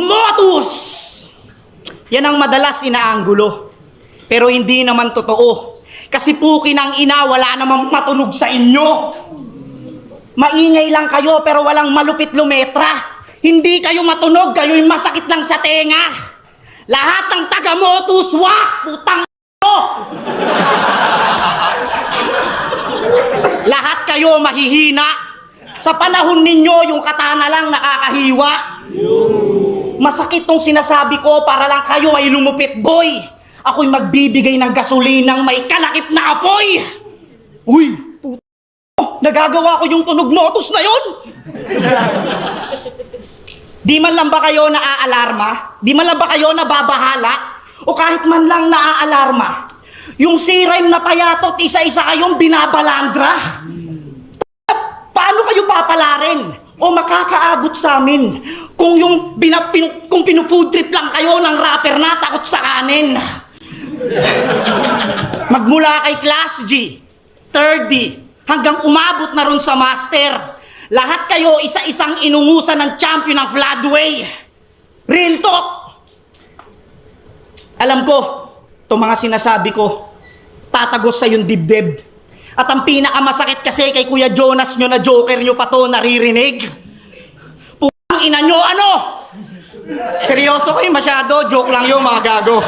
motus! Yan ang madalas inaanggulo. Pero hindi naman totoo. Kasi puki ng ina, wala namang matunog sa inyo. Maingay lang kayo pero walang malupit lumetra. Hindi kayo matunog, kayo'y masakit lang sa tenga. Lahat ng taga-motus, wak! Putang ino! Lahat kayo mahihina. Sa panahon ninyo, yung katana lang nakakahiwa. Masakit tong sinasabi ko para lang kayo ay lumupit, boy. Ako'y magbibigay ng gasolinang may kalakip na apoy. Uy, puto. Nagagawa ko yung tunog motos na yun. Di man lang ba kayo naaalarma? Di man lang ba kayo nababahala? O kahit man lang naaalarma? Yung C-rhyme na payatot, isa-isa kayong binabalandra? Paano kayo papalarin? O makakaabot sa amin kung yung kung pinu-food trip lang kayo ng rapper na takot sa kanin? Magmula kay Class G, 3rd D, hanggang umabot na ron sa Master. Lahat kayo isa-isang inungusan ng champion ng Floodway. Real talk! Alam ko, itong mga sinasabi ko, tatagos sa yung dibdib. At ang pinakamasakit kasi kay Kuya Jonas nyo na joker nyo pa to naririnig. Putang ina nyo, ano? Seryoso kayo masyado, joke lang yun mga gago.